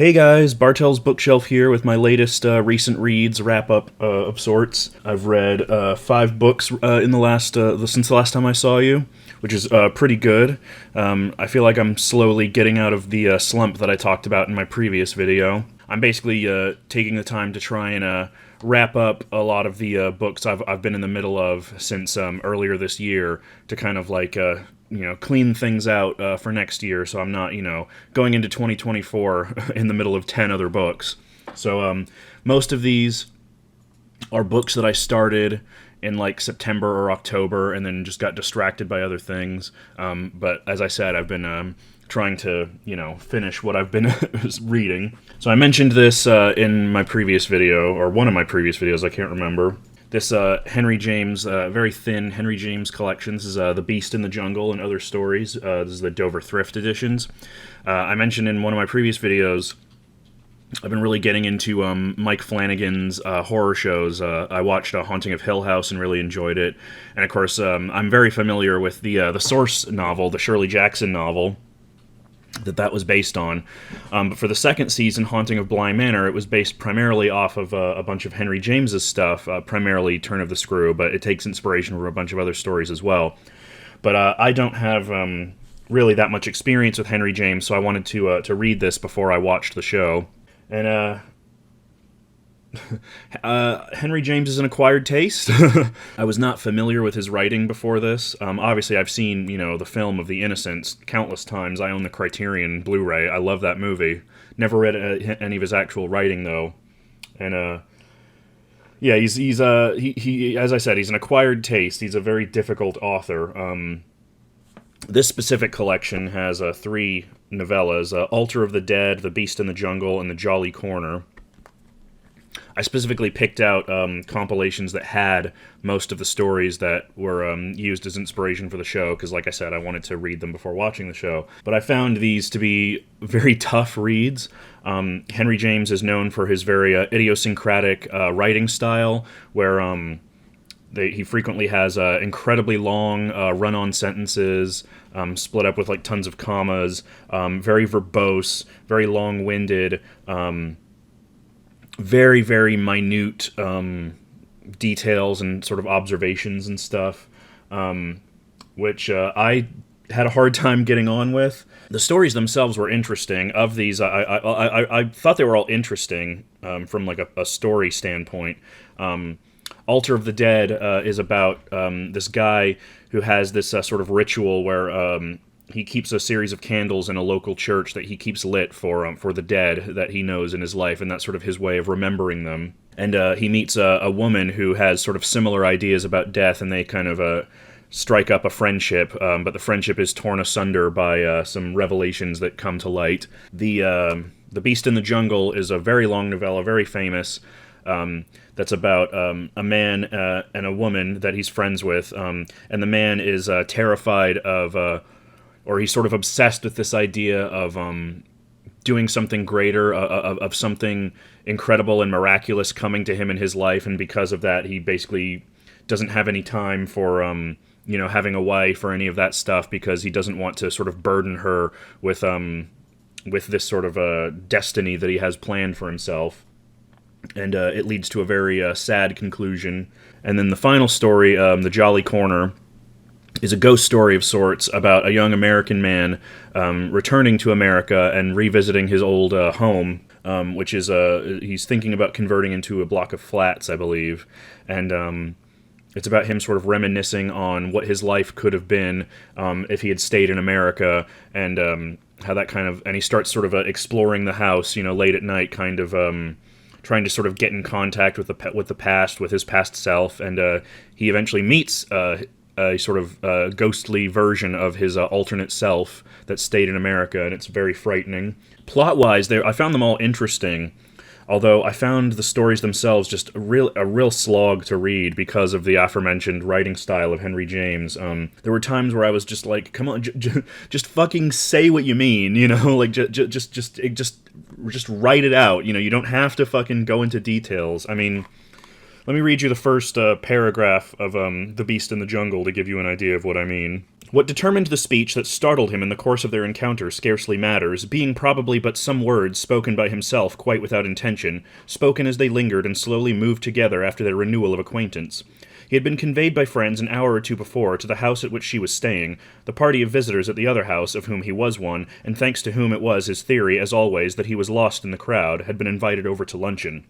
Hey guys, Bartel's Bookshelf here with my latest recent reads wrap-up of sorts. I've read 5 books in the last since the last time I saw you, which is pretty good. I feel like I'm slowly getting out of the slump that I talked about in my previous video. I'm basically taking the time to try and wrap up a lot of the books I've been in the middle of since earlier this year to kind of like clean things out for next year, so I'm not, going into 2024 in the middle of 10 other books. So most of these are books that I started in like September or October and then just got distracted by other things. But as I said, I've been trying to, finish what I've been reading. So I mentioned this in my previous video, or one of my previous videos, I can't remember. This Henry James, very thin Henry James collection. This is The Beast in the Jungle and Other Stories. This is the Dover Thrift editions. I mentioned in one of my previous videos, I've been really getting into Mike Flanagan's horror shows. I watched Haunting of Hill House and really enjoyed it. And of course, I'm very familiar with the source novel, the Shirley Jackson novel, that was based on. But for the second season, Haunting of Bly Manor, it was based primarily off of a bunch of Henry James's stuff, primarily Turn of the Screw, but it takes inspiration from a bunch of other stories as well. But I don't have really that much experience with Henry James, so I wanted to read this before I watched the show. And Henry James is an acquired taste. I was not familiar with his writing before this. Obviously, I've seen, the film of The Innocents countless times. I own the Criterion Blu-ray. I love that movie. Never read any of his actual writing, though. And, yeah, he's as I said, he's an acquired taste. He's a very difficult author. This specific collection has 3 novellas, Altar of the Dead, The Beast in the Jungle, and The Jolly Corner. I specifically picked out compilations that had most of the stories that were used as inspiration for the show, because like I said, I wanted to read them before watching the show. But I found these to be very tough reads. Henry James is known for his very idiosyncratic writing style, where he frequently has incredibly long run-on sentences, split up with like tons of commas, very verbose, very long-winded, very, very minute details and sort of observations and stuff, which I had a hard time getting on with. The stories themselves were interesting. Of these, I thought they were all interesting from like a story standpoint. Altar of the Dead is about this guy who has this sort of ritual where he keeps a series of candles in a local church that he keeps lit for the dead that he knows in his life, and that's sort of his way of remembering them. And he meets a woman who has sort of similar ideas about death, and they kind of strike up a friendship, but the friendship is torn asunder by some revelations that come to light. The Beast in the Jungle is a very long novella, very famous, that's about a man and a woman that he's friends with, and the man is terrified of... or he's sort of obsessed with this idea of doing something greater, of something incredible and miraculous coming to him in his life, and because of that, he basically doesn't have any time for, having a wife or any of that stuff, because he doesn't want to sort of burden her with this sort of destiny that he has planned for himself. And it leads to a very sad conclusion. And then the final story, The Jolly Corner, is a ghost story of sorts about a young American man returning to America and revisiting his old home, which is he's thinking about converting into a block of flats, I believe, and it's about him sort of reminiscing on what his life could have been if he had stayed in America, and how that kind of, and he starts sort of exploring the house, late at night, kind of trying to sort of get in contact with the past, with his past self, and he eventually meets a sort of ghostly version of his alternate self that stayed in America, and it's very frightening. Plot-wise, I found them all interesting, although I found the stories themselves just a real slog to read because of the aforementioned writing style of Henry James. There were times where I was just like, come on, just fucking say what you mean, like just write it out, you don't have to fucking go into details. I mean, let me read you the first paragraph of The Beast in the Jungle to give you an idea of what I mean. What determined the speech that startled him in the course of their encounter scarcely matters, being probably but some words spoken by himself quite without intention, spoken as they lingered and slowly moved together after their renewal of acquaintance. He had been conveyed by friends an hour or two before to the house at which she was staying, the party of visitors at the other house, of whom he was one, and thanks to whom it was his theory, as always, that he was lost in the crowd, had been invited over to luncheon.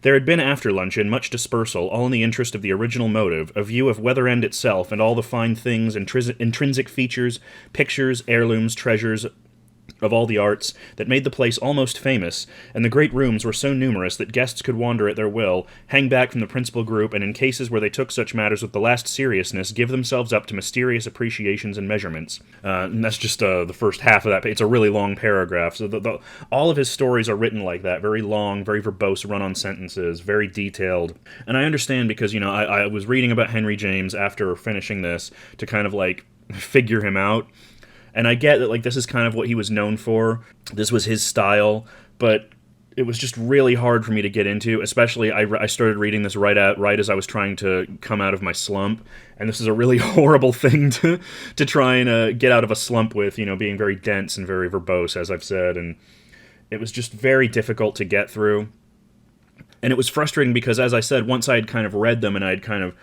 There had been after luncheon much dispersal, all in the interest of the original motive, a view of Weather End itself and all the fine things, intrinsic features, pictures, heirlooms, treasures of all the arts, that made the place almost famous, and the great rooms were so numerous that guests could wander at their will, hang back from the principal group, and in cases where they took such matters with the last seriousness, give themselves up to mysterious appreciations and measurements. And that's just the first half of that. It's a really long paragraph, so all of his stories are written like that, very long, very verbose, run-on sentences, very detailed. And I understand because, I was reading about Henry James after finishing this to kind of, figure him out. And I get that, this is kind of what he was known for. This was his style, but it was just really hard for me to get into, especially I started reading this right as I was trying to come out of my slump, and this is a really horrible thing to try and get out of a slump with, being very dense and very verbose, as I've said, and it was just very difficult to get through. And it was frustrating because, as I said, once I had kind of read them and I had kind of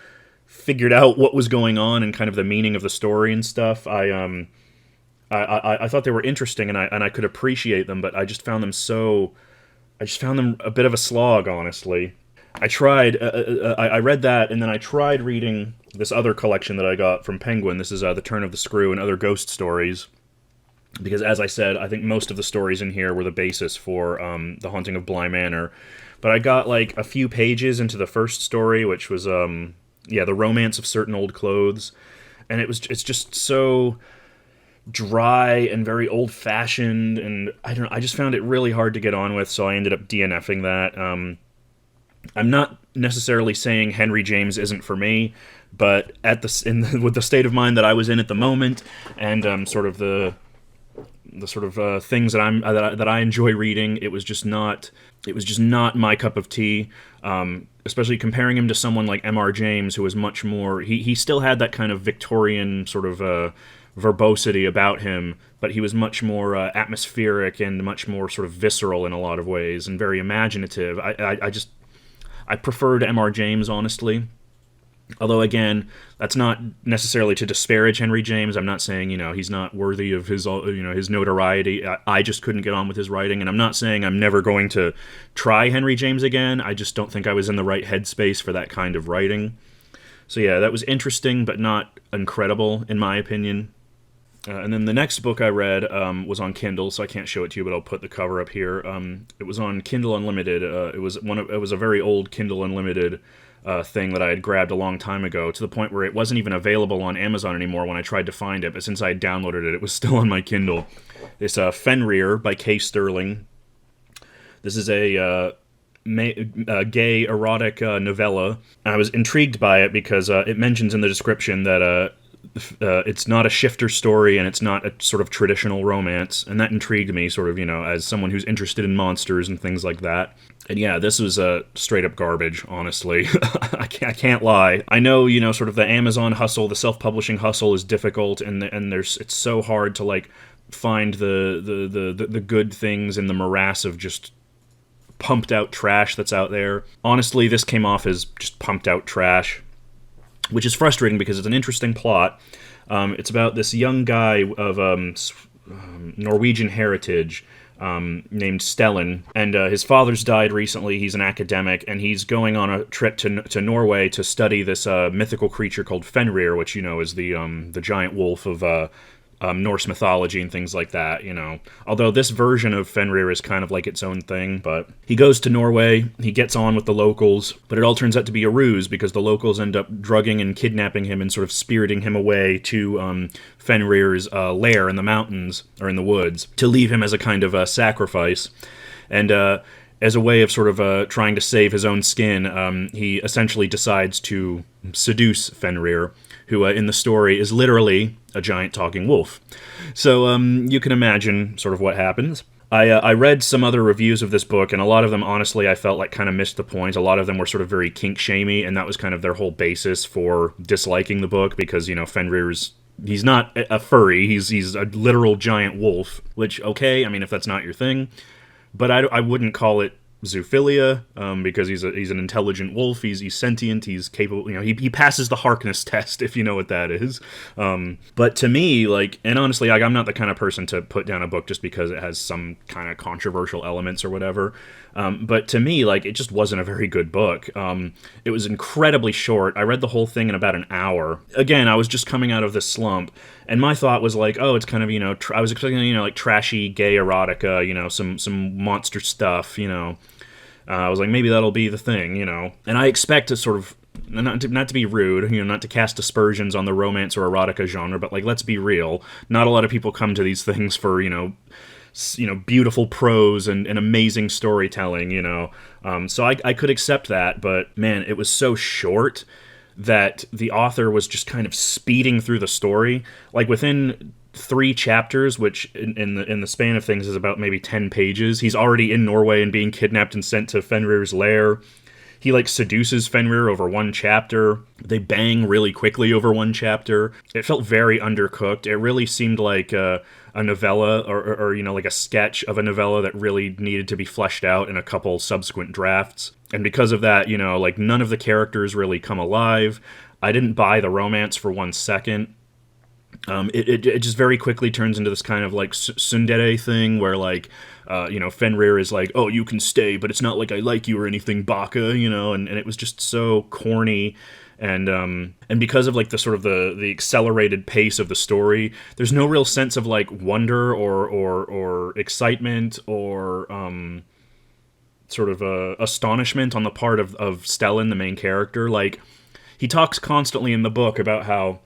figured out what was going on and kind of the meaning of the story and stuff, I thought they were interesting and I could appreciate them, but I just found them a bit of a slog, honestly. I tried, I read that, and then I tried reading this other collection that I got from Penguin. This is The Turn of the Screw and Other Ghost Stories, because as I said, I think most of the stories in here were the basis for The Haunting of Bly Manor. But I got a few pages into the first story, which was, The Romance of Certain Old Clothes, and it's just so dry and very old-fashioned, and I just found it really hard to get on with, so I ended up DNFing that. I'm not necessarily saying Henry James isn't for me, but with the state of mind that I was in at the moment, and the sort of things that I enjoy reading, it was just not my cup of tea. Especially comparing him to someone like M.R. James, who was much more. He still had that kind of Victorian sort of verbosity about him, but he was much more atmospheric and much more sort of visceral in a lot of ways, and very imaginative. I preferred M.R. James, honestly. Although, again, that's not necessarily to disparage Henry James. I'm not saying, he's not worthy of his notoriety. I just couldn't get on with his writing, and I'm not saying I'm never going to try Henry James again. I just don't think I was in the right headspace for that kind of writing. So yeah, that was interesting, but not incredible, in my opinion. And then the next book I read was on Kindle, so I can't show it to you, but I'll put the cover up here. It was on Kindle Unlimited. It was a very old Kindle Unlimited thing that I had grabbed a long time ago, to the point where it wasn't even available on Amazon anymore when I tried to find it, but since I had downloaded it, it was still on my Kindle. It's Fenrir by Kay Sterling. This is a gay erotic novella. I was intrigued by it because it mentions in the description that it's not a shifter story and it's not a sort of traditional romance, and that intrigued me, sort of, as someone who's interested in monsters and things like that. And yeah, this was straight up garbage, honestly. I can't lie. I know, sort of the Amazon hustle, the self-publishing hustle is difficult, and it's so hard to find the good things in the morass of just pumped out trash that's out there. Honestly, this came off as just pumped out trash, which is frustrating because it's an interesting plot. It's about this young guy of Norwegian heritage named Stellan, and his father's died recently. He's an academic, and he's going on a trip to Norway to study this mythical creature called Fenrir, which is the giant wolf of Norse mythology and things like that, Although this version of Fenrir is kind of like its own thing, but he goes to Norway, he gets on with the locals, but it all turns out to be a ruse because the locals end up drugging and kidnapping him and sort of spiriting him away to Fenrir's lair in the mountains, or in the woods, to leave him as a kind of sacrifice. And as a way of sort of trying to save his own skin, he essentially decides to seduce Fenrir, who in the story is literally a giant talking wolf. So you can imagine sort of what happens. I read some other reviews of this book, and a lot of them, honestly, I felt kind of missed the point. A lot of them were sort of very kink-shamey, and that was kind of their whole basis for disliking the book, because, Fenrir's He's not a furry. He's a literal giant wolf. Which, okay, I mean, if that's not your thing, but I wouldn't call it zoophilia, because he's an intelligent wolf. He's sentient. He's capable. He passes the Harkness test, if you know what that is. But to me, like, and honestly, like, I'm not the kind of person to put down a book just because it has some kind of controversial elements or whatever. But to me, like, it just wasn't a very good book. It was incredibly short. I read the whole thing in about an hour. Again, I was just coming out of this slump, and my thought was like, oh, it's kind of, I was expecting, like, trashy gay erotica, some monster stuff, I was like, maybe that'll be the thing, And I expect to sort of, not to be rude, not to cast aspersions on the romance or erotica genre, but, like, let's be real. Not a lot of people come to these things for, beautiful prose and amazing storytelling, So I could accept that, but, man, it was so short that the author was just kind of speeding through the story. Like, within 3 chapters, which in the span of things is about maybe 10 pages, he's already in Norway and being kidnapped and sent to Fenrir's lair. He, like, seduces Fenrir over 1 chapter. They bang really quickly over 1 chapter. It felt very undercooked. It really seemed like a novella or like a sketch of a novella that really needed to be fleshed out in a couple subsequent drafts. And because of that, like, none of the characters really come alive. I didn't buy the romance for 1 second. It just very quickly turns into this kind of, like, tsundere thing where, like, Fenrir is like, oh, you can stay, but it's not like I like you or anything, baka, and it was just so corny. And because of, like, the sort of the accelerated pace of the story, there's no real sense of, like, wonder or excitement or sort of astonishment on the part of Stellan, the main character. Like, he talks constantly in the book about how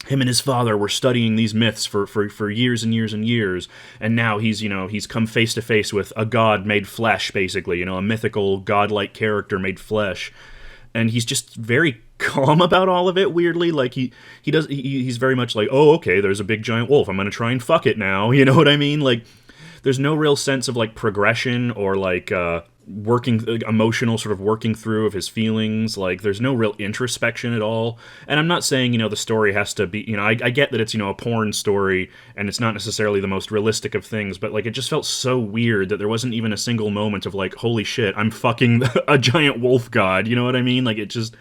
him and his father were studying these myths for years and years and years, and now he's come face to face with a god made flesh, basically, a mythical godlike character made flesh, and he's just very calm about all of it, weirdly. Like, he's very much like, oh, okay, there's a big giant wolf, I'm gonna try and fuck it now, you know what I mean? Like, there's no real sense of, like, progression or, like, emotional sort of working through of his feelings. Like, there's no real introspection at all. And I'm not saying, the story has to be, I get that it's, a porn story and it's not necessarily the most realistic of things, but, like, it just felt so weird that there wasn't even a single moment of, like, holy shit, I'm fucking a giant wolf god, you know what I mean? Like, it just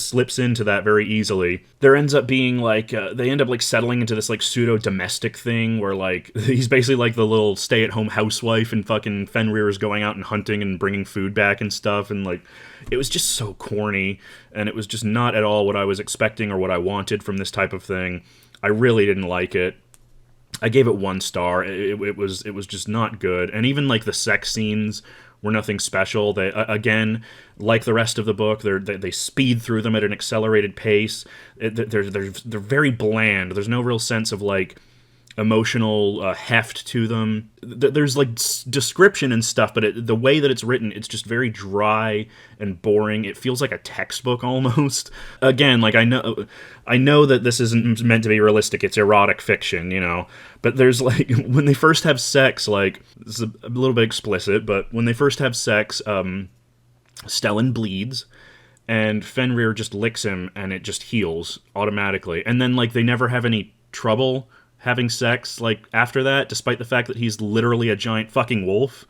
slips into that very easily. There ends up being, like, they end up, like, settling into this, like, pseudo-domestic thing where, like, he's basically, like, the little stay-at-home housewife, and fucking Fenrir is going out and hunting and bringing food back and stuff, and, like, it was just so corny, and it was just not at all what I was expecting or what I wanted from this type of thing. I really didn't like it. I gave it 1 star. It was just not good, and even, like, the sex scenes were nothing special. They, again, like the rest of the book, they speed through them at an accelerated pace. They're very bland. There's no real sense of, like, emotional heft to them. There's, like, description and stuff, but the way that it's written, it's just very dry and boring. It feels like a textbook almost. Again, like, I know that this isn't meant to be realistic. It's erotic fiction, But there's, like, when they first have sex, like, this is a little bit explicit, but when they first have sex, Stellan bleeds, and Fenrir just licks him, and it just heals automatically. And then, like, they never have any trouble having sex, like, after that, despite the fact that he's literally a giant fucking wolf.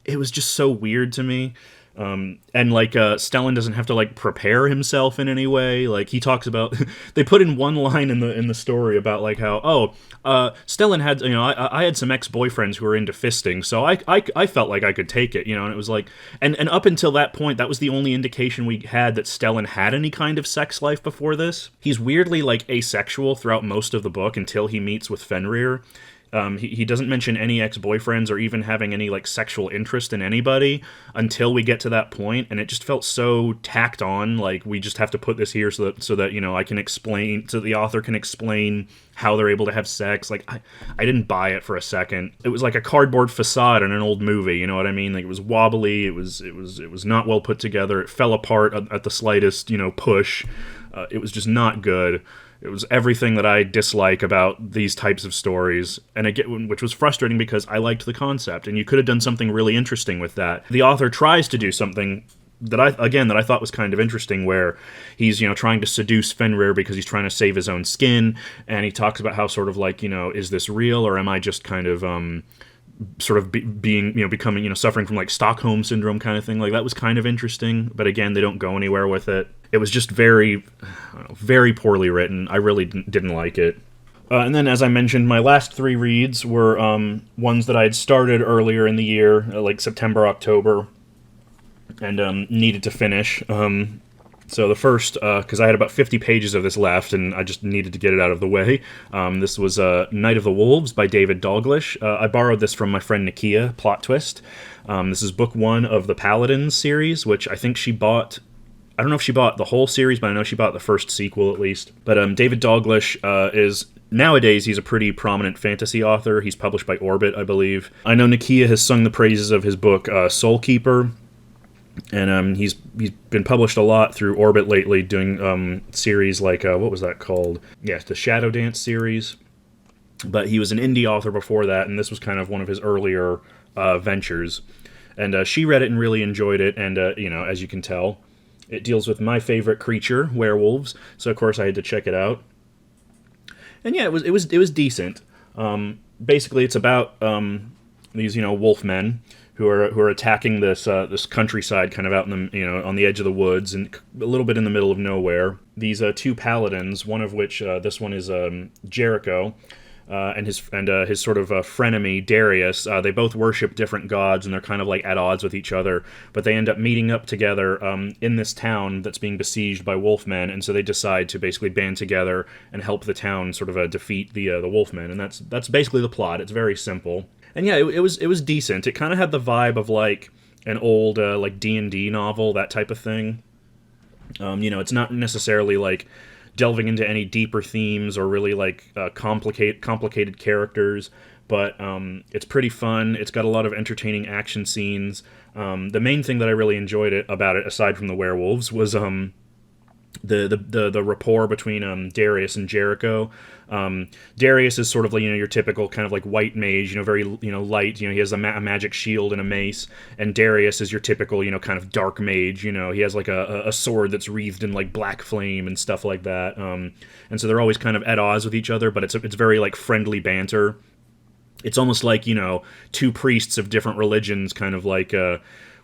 It was just so weird to me. And, like, Stellan doesn't have to, like, prepare himself in any way. Like, he talks about, they put in one line in the story about, like, how, Stellan had, I had some ex-boyfriends who were into fisting, so I felt like I could take it, and it was like, and up until that point, that was the only indication we had that Stellan had any kind of sex life before this. He's weirdly, like, asexual throughout most of the book until he meets with Fenrir. He doesn't mention any ex-boyfriends or even having any, like, sexual interest in anybody until we get to that point, and it just felt so tacked on. Like, we just have to put this here so that I can explain, so the author can explain how they're able to have sex. Like, I didn't buy it for a second. It was like a cardboard facade in an old movie, you know what I mean? Like, it was wobbly, it was not well put together, it fell apart at the slightest, push. It was just not good. It was everything that I dislike about these types of stories, and which was frustrating because I liked the concept, and you could have done something really interesting with that. The author tries to do something that I thought was kind of interesting, where he's trying to seduce Fenrir because he's trying to save his own skin, and he talks about how sort of like is this real, or am I just kind of sort of being becoming suffering from like Stockholm syndrome kind of thing. Like, that was kind of interesting, but again, they don't go anywhere with it. It was just very, I don't know, very poorly written. I really didn't like it. And then, as I mentioned, my last three reads were ones that I had started earlier in the year, like September, October, and needed to finish. So the first, because I had about 50 pages of this left, and I just needed to get it out of the way. This was Night of the Wolves by David Dalglish. I borrowed this from my friend Nakia, Plot Twist. This is book one of the Paladins series, which I think she bought. I don't know if she bought the whole series, but I know she bought the first sequel at least. But David Dalglish is... Nowadays, he's a pretty prominent fantasy author. He's published by Orbit, I believe. I know Nakia has sung the praises of his book, Soulkeeper, and he's been published a lot through Orbit lately, doing series like, what was that called? Yes, the Shadow Dance series. But he was an indie author before that, and this was kind of one of his earlier ventures. And she read it and really enjoyed it, and, as you can tell, it deals with my favorite creature, werewolves, so of course I had to check it out. And yeah, it was decent. Basically, it's about these wolf men who are attacking this countryside, kind of out in the on the edge of the woods and a little bit in the middle of nowhere. These two paladins, one of which this one is Jericho, and his sort of frenemy Darius. They both worship different gods, and they're kind of like at odds with each other. But they end up meeting up together in this town that's being besieged by wolfmen, and so they decide to basically band together and help the town sort of defeat the wolfmen. And that's basically the plot. It's very simple. And yeah, it was decent. It kind of had the vibe of like an old like D&D novel, that type of thing. It's not necessarily like delving into any deeper themes or really like complicated characters, but it's pretty fun. It's got a lot of entertaining action scenes. The main thing that I really enjoyed about it, aside from the werewolves, was the rapport between Darius and Jericho. Darius is sort of like your typical kind of like white mage, very light. He has a magic shield and a mace, and Darius is your typical kind of dark mage. He has like a sword that's wreathed in like black flame and stuff like that. And so they're always kind of at odds with each other, but it's very like friendly banter. It's almost like two priests of different religions, kind of like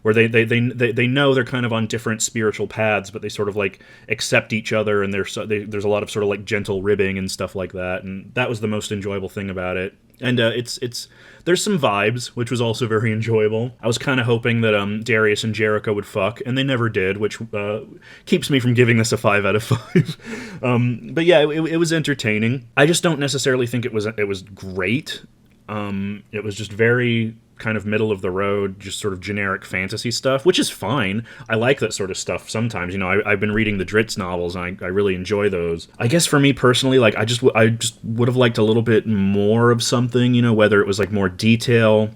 where they know they're kind of on different spiritual paths, but they sort of like accept each other, and there's a lot of sort of like gentle ribbing and stuff like that, and that was the most enjoyable thing about it. And there's some vibes, which was also very enjoyable. I was kind of hoping that Darius and Jericho would fuck, and they never did, which keeps me from giving this a 5 out of 5. But yeah, it was entertaining. I just don't necessarily think it was great. It was just very kind of middle of the road, just sort of generic fantasy stuff, which is fine. I like that sort of stuff sometimes. I've been reading the Dritz novels, and I really enjoy those. I guess for me personally, like I just would have liked a little bit more of something, whether it was like more detail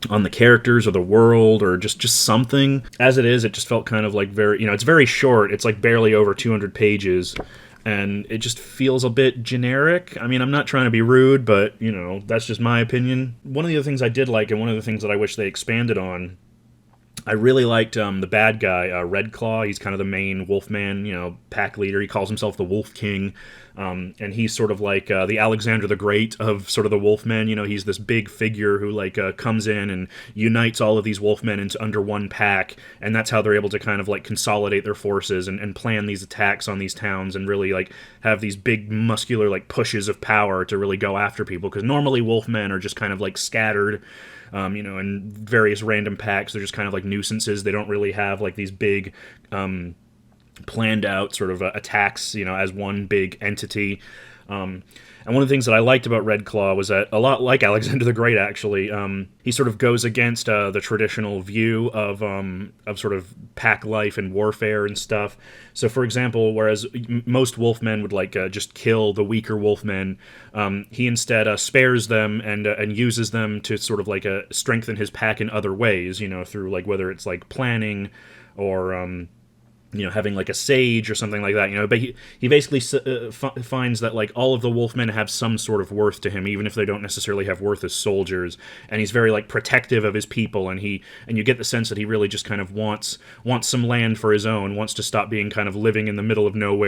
on the characters or the world or just something. As it is, it just felt kind of like very, it's very short. It's like barely over 200 pages. And it just feels a bit generic. I mean, I'm not trying to be rude, but, that's just my opinion. One of the other things I did like, and one of the things that I wish they expanded on, I really liked the bad guy, Red Claw. He's kind of the main wolfman, pack leader. He calls himself the Wolf King. And he's sort of like the Alexander the Great of sort of the wolfmen. He's this big figure who like comes in and unites all of these wolfmen into under one pack, and that's how they're able to kind of like consolidate their forces and plan these attacks on these towns and really like have these big muscular like pushes of power to really go after people, because normally wolfmen are just kind of like scattered in various random packs. They're just kind of like nuisances. They don't really have like these big planned out sort of attacks, as one big entity. And one of the things that I liked about Red Claw was that, a lot like Alexander the Great, actually, he sort of goes against the traditional view of sort of pack life and warfare and stuff. So, for example, whereas most wolfmen would like just kill the weaker wolfmen, he instead spares them and uses them to sort of like strengthen his pack in other ways. Through like whether it's like planning or having like a sage or something like that, but he basically finds that like all of the wolfmen have some sort of worth to him, even if they don't necessarily have worth as soldiers, and he's very like protective of his people, and you get the sense that he really just kind of wants some land for his own, wants to stop being kind of living in the middle of nowhere,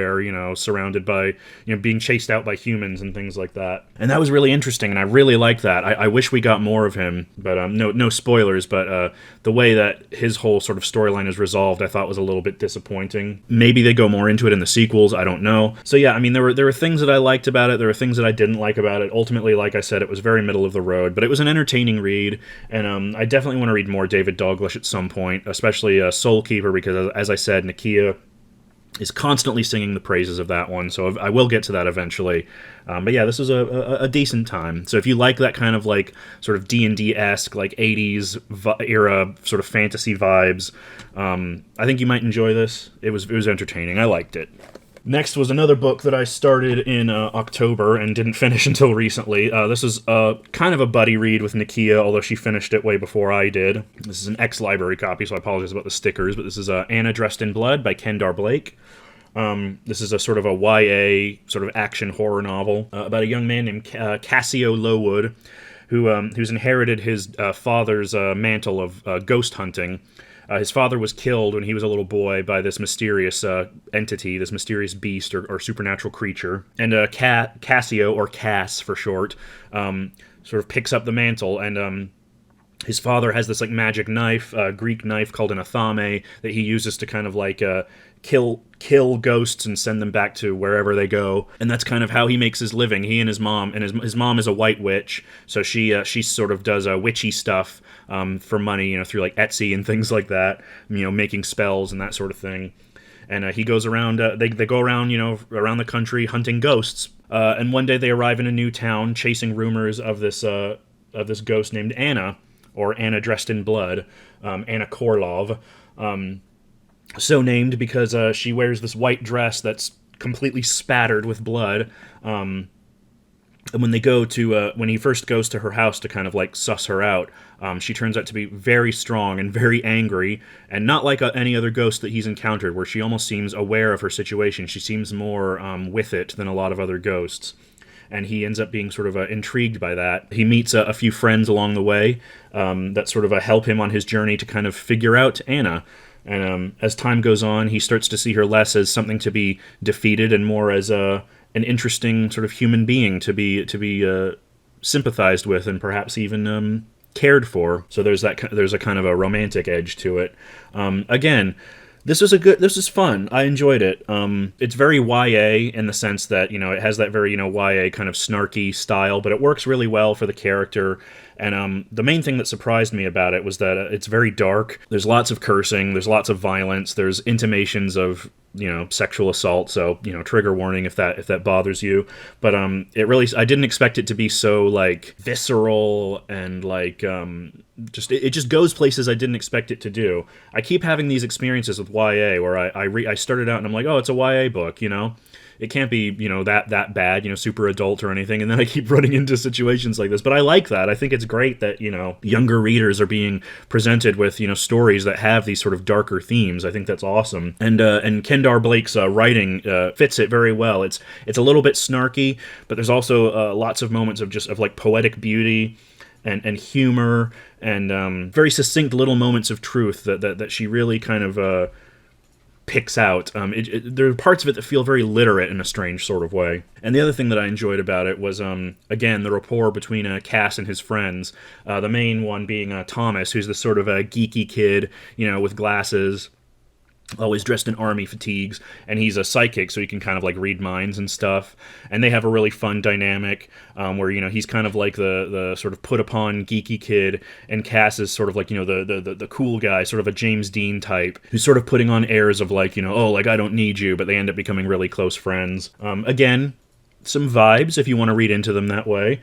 surrounded by, being chased out by humans and things like that. And that was really interesting, and I really liked that. I wish we got more of him, but no spoilers, but the way that his whole sort of storyline is resolved, I thought was a little bit disappointing. Maybe they go more into it in the sequels, I don't know. So yeah, I mean, there were things that I liked about it, there were things that I didn't like about it. Ultimately, like I said, it was very middle of the road, but it was an entertaining read, and I definitely want to read more David Dalglish at some point, especially Soulkeeper, because as I said, Nakia is constantly singing the praises of that one, so I will get to that eventually. But yeah, this was a decent time. So if you like that kind of like sort of D&D-esque, like 80s era sort of fantasy vibes, I think you might enjoy this. It was entertaining. I liked it. Next was another book that I started in October and didn't finish until recently. This is kind of a buddy read with Nakia, although she finished it way before I did. This is an ex-library copy, so I apologize about the stickers, but this is Anna Dressed in Blood by Kendare Blake. This is a sort of a YA sort of action horror novel about a young man named Cassio Lowood, who's inherited his father's mantle of ghost hunting. His father was killed when he was a little boy by this mysterious entity, this mysterious beast or supernatural creature. And Cassio, or Cass for short, sort of picks up the mantle, and his father has this like magic knife, Greek knife called an athame, that he uses to kind of like kill ghosts and send them back to wherever they go. And that's kind of how he makes his living. He and his mom, and his mom is a white witch, so she sort of does witchy stuff for money, through like Etsy and things like that, making spells and that sort of thing. And he goes around, they go around, around the country hunting ghosts. And one day they arrive in a new town, chasing rumors of this ghost named Anna, or Anna Dressed in Blood, Anna Korlov, so named because she wears this white dress that's completely spattered with blood. And when they go to, when he first goes to her house to kind of like suss her out, she turns out to be very strong and very angry, and not like any other ghost that he's encountered, where she almost seems aware of her situation. She seems more with it than a lot of other ghosts. And he ends up being sort of intrigued by that. He meets a few friends along the way that sort of help him on his journey to kind of figure out Anna. And as time goes on, he starts to see her less as something to be defeated and more as an interesting sort of human being to be sympathized with and perhaps even cared for. So there's a kind of a romantic edge to it. Again, this was fun. I enjoyed it. It's very YA in the sense that, it has that very, YA kind of snarky style, but it works really well for the character. And the main thing that surprised me about it was that it's very dark. There's lots of cursing. There's lots of violence. There's intimations of, sexual assault. So, trigger warning if that bothers you. But I didn't expect it to be so like visceral and like it just goes places I didn't expect it to do. I keep having these experiences with YA where I started out and I'm like, oh, it's a YA book, It can't be, that bad, super adult or anything, and then I keep running into situations like this. But I like that. I think it's great that, younger readers are being presented with, stories that have these sort of darker themes. I think that's awesome. And Kendare Blake's writing fits it very well. It's a little bit snarky, but there's also lots of moments of like poetic beauty and humor and very succinct little moments of truth that she really kind of picks out. There are parts of it that feel very literate in a strange sort of way. And the other thing that I enjoyed about it was, again, the rapport between Cass and his friends. The main one being Thomas, who's this sort of a geeky kid, with glasses, always dressed in army fatigues, and he's a psychic, so he can kind of like read minds and stuff. And they have a really fun dynamic where he's kind of like the sort of put upon geeky kid, and Cass is sort of like the cool guy, sort of a James Dean type, who's sort of putting on airs of like oh, like I don't need you, but they end up becoming really close friends. Again, some vibes if you want to read into them that way.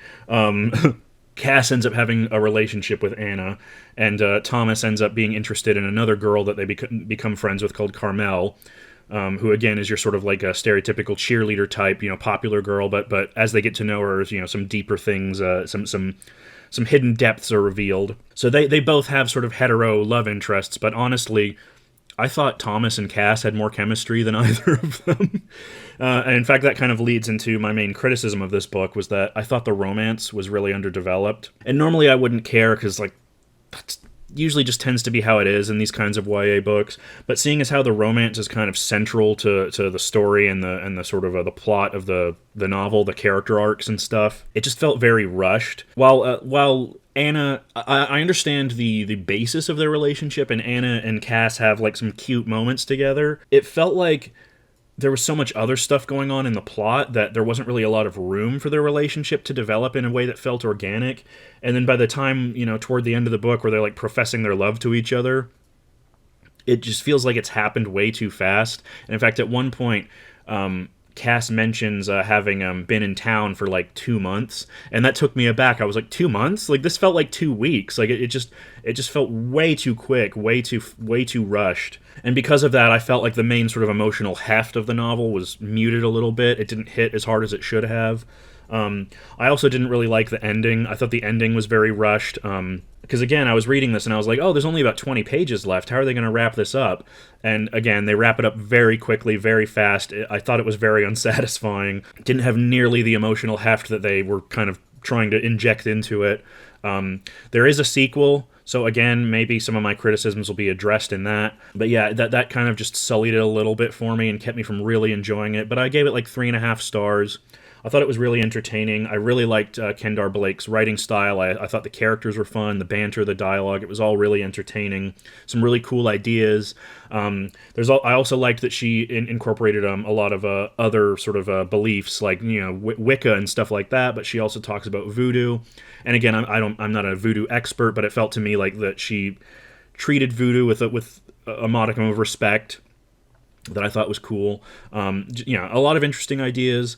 Cass ends up having a relationship with Anna, and Thomas ends up being interested in another girl that they become friends with called Carmel, who again is your sort of like a stereotypical cheerleader type, popular girl, but as they get to know her, some deeper things, some hidden depths are revealed. So they both have sort of hetero love interests, but honestly, I thought Thomas and Cass had more chemistry than either of them. And in fact, that kind of leads into my main criticism of this book, was that I thought the romance was really underdeveloped. And normally I wouldn't care, because, like, that's usually just tends to be how it is in these kinds of YA books. But seeing as how the romance is kind of central to the story and the sort of the plot of the novel, the character arcs and stuff, it just felt very rushed. While Anna, I understand the basis of their relationship, and Anna and Cass have, like, some cute moments together, it felt like there was so much other stuff going on in the plot that there wasn't really a lot of room for their relationship to develop in a way that felt organic. And then by the time, toward the end of the book, where they're, like, professing their love to each other, it just feels like it's happened way too fast. And in fact, at one point, Cass mentions having been in town for, like, 2 months, and that took me aback. I was like, 2 months? Like, this felt like 2 weeks. Like, it just felt way too quick, way too rushed. And because of that, I felt like the main sort of emotional heft of the novel was muted a little bit. It didn't hit as hard as it should have. I also didn't really like the ending. I thought the ending was very rushed. Because, again, I was reading this and I was like, oh, there's only about 20 pages left. How are they going to wrap this up? And, again, they wrap it up very quickly, very fast. I thought it was very unsatisfying. Didn't have nearly the emotional heft that they were kind of trying to inject into it. There is a sequel, so, again, maybe some of my criticisms will be addressed in that. But, yeah, that kind of just sullied it a little bit for me and kept me from really enjoying it. But I gave it, like, 3.5 stars. I thought it was really entertaining. I really liked Kendare Blake's writing style. I thought the characters were fun, the banter, the dialogue. It was all really entertaining. Some really cool ideas. I also liked that she incorporated a lot of other sort of beliefs, like, Wicca and stuff like that. But she also talks about voodoo. And again, I'm not a voodoo expert, but it felt to me like that she treated voodoo with a modicum of respect that I thought was cool. A lot of interesting ideas.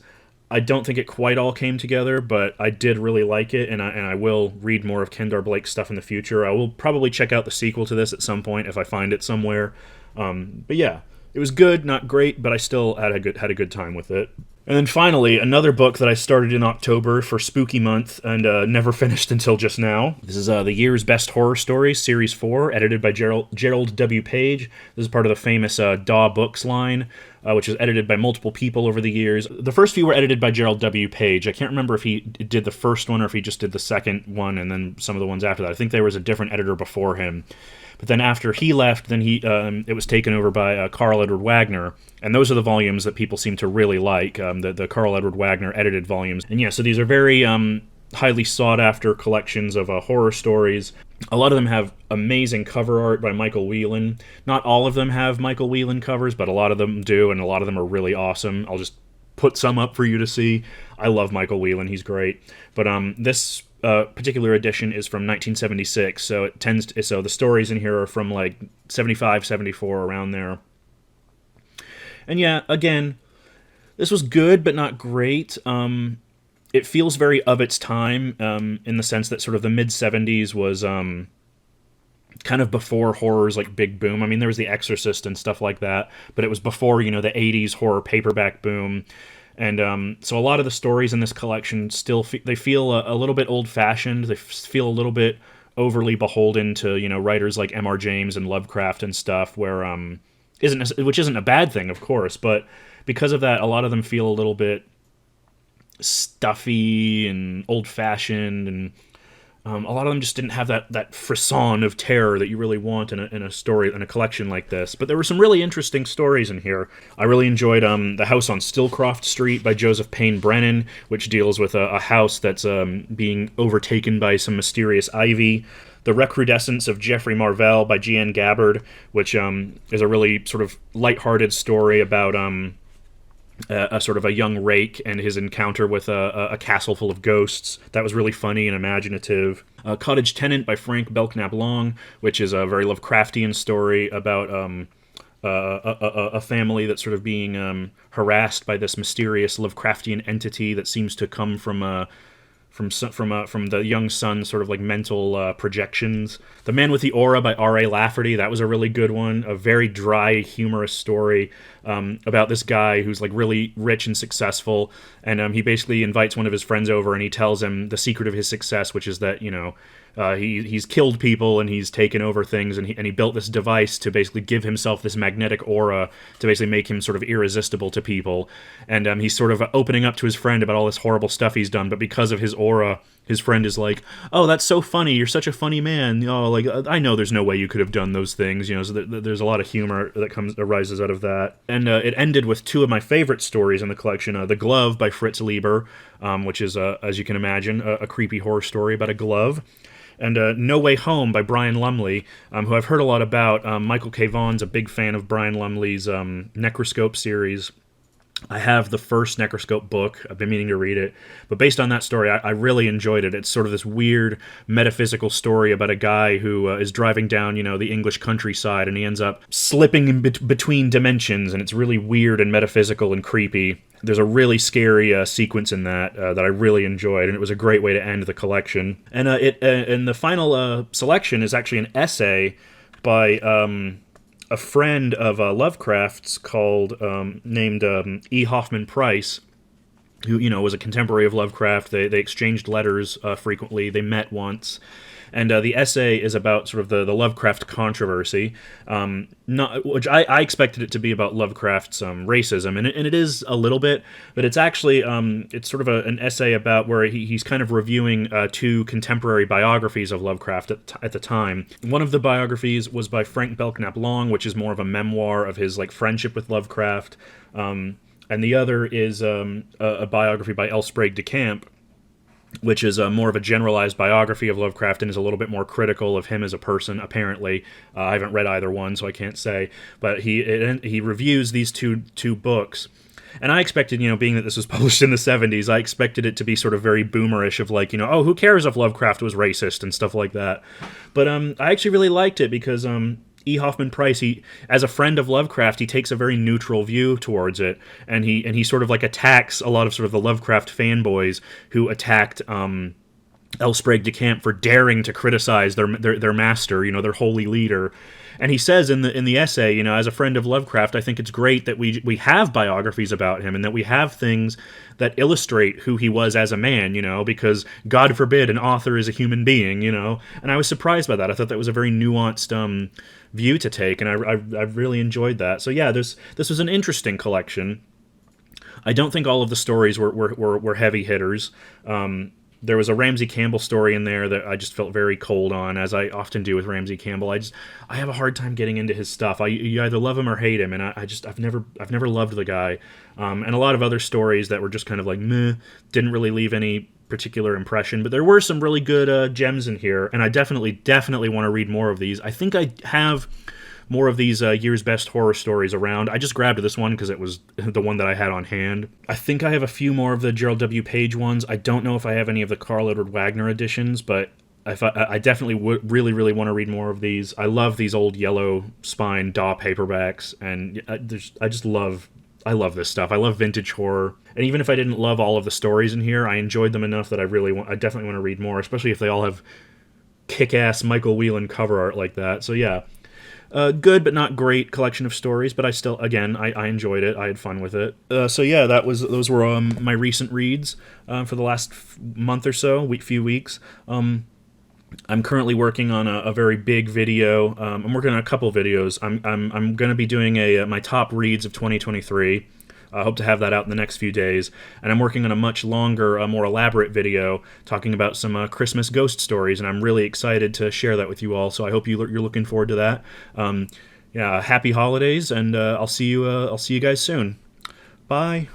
I don't think it quite all came together, but I did really like it, and I will read more of Kendare Blake's stuff in the future. I will probably check out the sequel to this at some point if I find it somewhere. But yeah, it was good, not great, but I still had a good time with it. And then finally, another book that I started in October for Spooky Month and never finished until just now. This is the Year's Best Horror Stories, Series 4, edited by Gerald W. Page. This is part of the famous Daw Books line, which was edited by multiple people over the years. The first few were edited by Gerald W. Page. I can't remember if he did the first one or if he just did the second one and then some of the ones after that. I think there was a different editor before him. But then after he left, then it was taken over by Carl Edward Wagner, and those are the volumes that people seem to really like, the Carl Edward Wagner edited volumes. And yeah, so these are very highly sought-after collections of horror stories. A lot of them have amazing cover art by Michael Whelan. Not all of them have Michael Whelan covers, but a lot of them do, and a lot of them are really awesome. I'll just put some up for you to see. I love Michael Whelan, he's great. But this particular edition is from 1976, so so the stories in here are from like 75, 74, around there. And yeah, again, this was good but not great. It feels very of its time, in the sense that sort of the mid-70s was kind of before horror's like big boom. I mean, there was The Exorcist and stuff like that, but it was before, the 80s horror paperback boom. And so a lot of the stories in this collection still they feel a little bit old-fashioned. They feel a little bit overly beholden to, writers like M.R. James and Lovecraft and stuff, where which isn't a bad thing, of course, but because of that, a lot of them feel a little bit stuffy and old-fashioned, and a lot of them just didn't have that frisson of terror that you really want in a story, in a collection like this. But there were some really interesting stories in here. I really enjoyed The House on Stillcroft Street by Joseph Payne Brennan, which deals with a house that's being overtaken by some mysterious ivy. The Recrudescence of Geoffrey Marvell by G.N. Gabbard, which is a really sort of lighthearted story about a sort of a young rake and his encounter with a castle full of ghosts. That was really funny and imaginative. Cottage Tenant by Frank Belknap Long, which is a very Lovecraftian story about a family that's sort of being harassed by this mysterious Lovecraftian entity that seems to come from the young son's sort of like mental projections. The Man with the Aura by R.A. Lafferty, that was a really good one. A very dry, humorous story about this guy who's like really rich and successful, and he basically invites one of his friends over and he tells him the secret of his success, which is that, He's killed people and he's taken over things, and he built this device to basically give himself this magnetic aura to basically make him sort of irresistible to people. And he's sort of opening up to his friend about all this horrible stuff he's done, but because of his aura, his friend is like, "Oh, that's so funny. You're such a funny man. Oh, like I know there's no way you could have done those things." So there's a lot of humor that arises out of that. And it ended with two of my favorite stories in the collection: "The Glove" by Fritz Lieber, which is, as you can imagine, a creepy horror story about a glove. And No Way Home by Brian Lumley, who I've heard a lot about. Michael K. Vaughan's a big fan of Brian Lumley's Necroscope series. I have the first Necroscope book. I've been meaning to read it. But based on that story, I really enjoyed it. It's sort of this weird metaphysical story about a guy who is driving down, the English countryside, and he ends up slipping in between dimensions, and it's really weird and metaphysical and creepy. There's a really scary sequence in that that I really enjoyed, and it was a great way to end the collection. And and the final selection is actually an essay by a friend of Lovecraft's named E. Hoffman Price, who was a contemporary of Lovecraft. They exchanged letters frequently. They met once. And the essay is about sort of the Lovecraft controversy, which I expected it to be about Lovecraft's racism, and it is a little bit, but it's actually it's sort of an essay about where he's kind of reviewing two contemporary biographies of Lovecraft at the time. One of the biographies was by Frank Belknap Long, which is more of a memoir of his friendship with Lovecraft, and the other is a biography by L. Sprague de Camp, which is more of a generalized biography of Lovecraft and is a little bit more critical of him as a person, apparently. I haven't read either one, so I can't say. But he reviews these two books. And I expected, being that this was published in the 70s, I expected it to be sort of very boomerish of oh, who cares if Lovecraft was racist and stuff like that. But I actually really liked it because E. Hoffman Price, as a friend of Lovecraft, he takes a very neutral view towards it, and he sort of attacks a lot of sort of the Lovecraft fanboys who attacked L. Sprague de Camp for daring to criticize their master, their holy leader. And he says in the essay, as a friend of Lovecraft, I think it's great that we have biographies about him and that we have things that illustrate who he was as a man, because God forbid an author is a human being, And I was surprised by that. I thought that was a very nuanced view to take, and I really enjoyed that. So yeah, this was an interesting collection. I don't think all of the stories were heavy hitters. There was a Ramsey Campbell story in there that I just felt very cold on, as I often do with Ramsey Campbell. I have a hard time getting into his stuff. You either love him or hate him, and I've never loved the guy. And a lot of other stories that were just kind of meh, didn't really leave any particular impression. But there were some really good gems in here, and I definitely want to read more of these. I think I have more of these year's best horror stories around. I just grabbed this one because it was the one that I had on hand. I think I have a few more of the Gerald W. Page ones. I don't know if I have any of the Carl Edward Wagner editions, but I definitely would really want to read more of these. I love these old yellow spine DAW paperbacks, and I love this stuff. I love vintage horror. And even if I didn't love all of the stories in here, I enjoyed them enough that I definitely want to read more, especially if they all have kick-ass Michael Whelan cover art like that. So yeah. Good but not great collection of stories, but I enjoyed it. I had fun with it. So yeah, those were my recent reads for the last month or so, few weeks. I'm currently working on a very big video. I'm working on a couple videos. I'm going to be doing my top reads of 2023. I hope to have that out in the next few days. And I'm working on a much longer, more elaborate video talking about some Christmas ghost stories, and I'm really excited to share that with you all. So I hope you're looking forward to that. Yeah, happy holidays, and I'll see you guys soon. Bye.